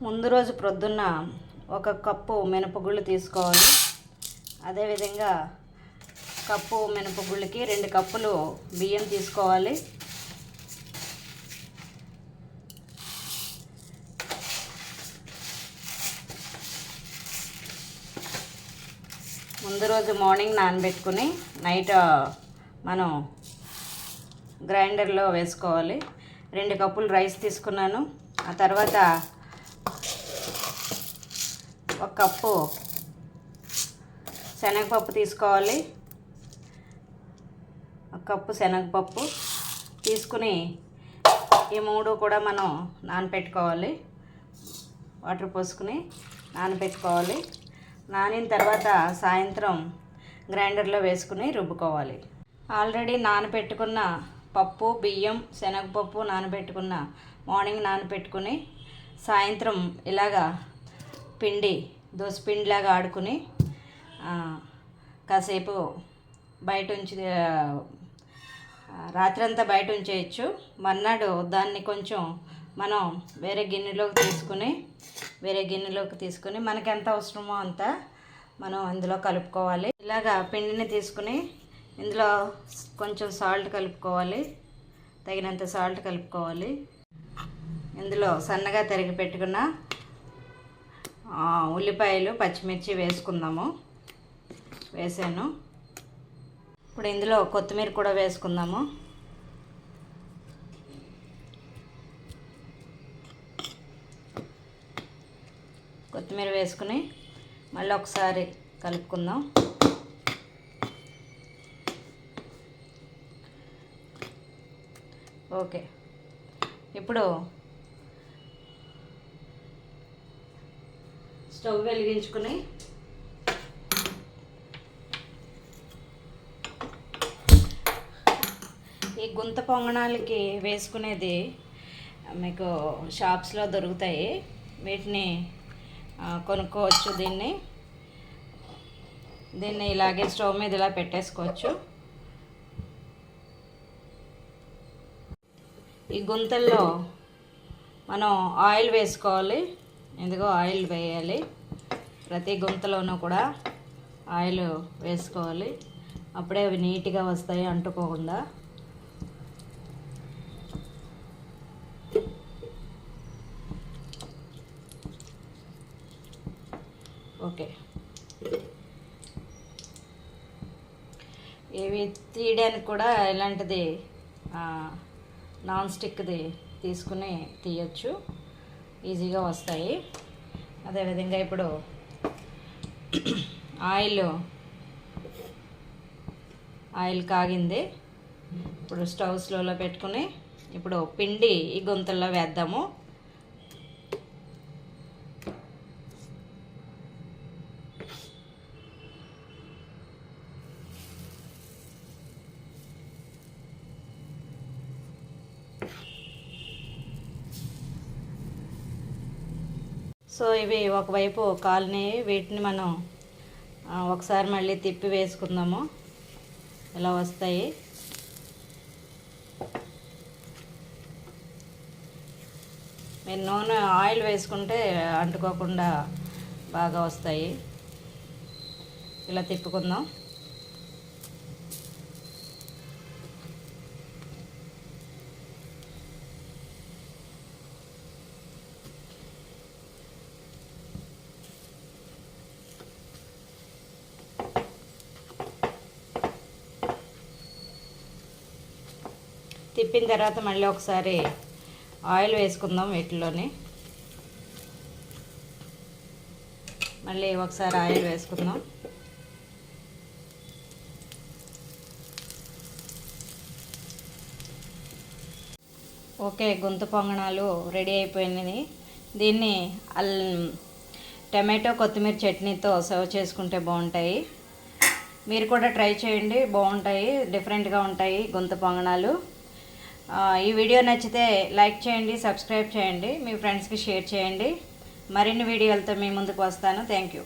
ముందు రోజు ప్రొద్దున్న 1 కప్పు మినపగుళ్ళు తీసుకోవాలి. అదేవిధంగా కప్పు మినపగుళ్ళకి 2 కప్పులు బియ్యం తీసుకోవాలి. ముందు రోజు మార్నింగ్ నానబెట్టుకుని నైట్ మనం గ్రైండర్లో వేసుకోవాలి. 2 కప్పులు రైస్ తీసుకున్నాను. ఆ తర్వాత 1 కప్పు శనగపప్పు తీసుకోవాలి. 1 కప్పు శనగపప్పు తీసుకుని ఈ 3 కూడా మనం నానబెట్టుకోవాలి. వాటర్ పోసుకుని నానబెట్టుకోవాలి. నానిన తర్వాత సాయంత్రం గ్రైండర్లో వేసుకుని రుబ్బుకోవాలి. ఆల్రెడీ నానబెట్టుకున్న పప్పు, బియ్యం, శనగపప్పు నానబెట్టుకున్న మార్నింగ్ నానబెట్టుకుని సాయంత్రం ఇలాగా పిండి దోసపిండిలాగా ఆడుకుని కాసేపు బయట ఉంచి రాత్రంతా బయట ఉంచేయచ్చు. మర్నాడు దాన్ని కొంచెం మనం వేరే గిన్నెలోకి తీసుకుని మనకి ఎంత అవసరమో అంత మనం అందులో కలుపుకోవాలి. ఇలాగా పిండిని తీసుకుని ఇందులో కొంచెం సాల్ట్ కలుపుకోవాలి. తగినంత సాల్ట్ కలుపుకోవాలి. ఇందులో సన్నగా తరిగి పెట్టుకున్న ఉల్లిపాయలు, పచ్చిమిర్చి వేసుకుందాము. వేసాను. ఇప్పుడు ఇందులో కొత్తిమీర కూడా వేసుకుందాము. కొత్తిమీర వేసుకుని మళ్ళీ ఒకసారి కలుపుకుందాం. ఓకే. ఇప్పుడు స్టవ్ వెలిగించుకుని ఈ గుంత పొంగనాలకి వేసుకునేది మీకు షాప్స్లో దొరుకుతాయి. వీటిని కొనుక్కోవచ్చు. దీన్ని ఇలాగే స్టవ్ మీద ఇలా పెట్టేసుకోవచ్చు. ఈ గుంతల్లో మనం ఆయిల్ వేసుకోవాలి. ఎందుకో ఆయిల్ వేయాలి. ప్రతి గుంతలోనూ కూడా ఆయిల్ వేసుకోవాలి. అప్పుడే అవి నీట్గా వస్తాయి, అంటుకోకుండా. ఓకే. ఇవి తీయడానికి కూడా ఇలాంటిది నాన్ స్టిక్ది తీసుకుని తీయచ్చు. ఈజీగా వస్తాయి. అదేవిధంగా ఇప్పుడు ఆయిల్ కాగింది. ఇప్పుడు స్టవ్ స్లోలో పెట్టుకుని ఇప్పుడు పిండి ఈ గుంతల్లో వేద్దాము. సో ఇవి ఒకవైపు కాలిని, వీటిని మనం ఒకసారి మళ్ళీ తిప్పి వేసుకుందాము. ఇలా వస్తాయి. మీరు నూనె ఆయిల్ వేసుకుంటే అంటుకోకుండా బాగా వస్తాయి. ఇలా తిప్పుకుందాం. తిప్పిన తర్వాత మళ్ళీ ఒకసారి ఆయిల్ వేసుకుందాం. వీటిలోని మళ్ళీ ఒకసారి ఆయిల్ వేసుకుందాం. ఓకే. గుంత పొంగనాలు రెడీ అయిపోయినాయి. దీన్ని టమాటో కొత్తిమీర చట్నీతో సర్వ్ చేసుకుంటే బాగుంటాయి. మీరు కూడా ట్రై చేయండి, బాగుంటాయి. డిఫరెంట్గా ఉంటాయి గుంత పొంగనాలు. ఈ వీడియో నచ్చితే లైక్ చేయండి, సబ్స్క్రైబ్ చేయండి, మీ ఫ్రెండ్స్కి షేర్ చేయండి. మరిన్ని వీడియోలతో మీ ముందుకు వస్తాను. Thank you.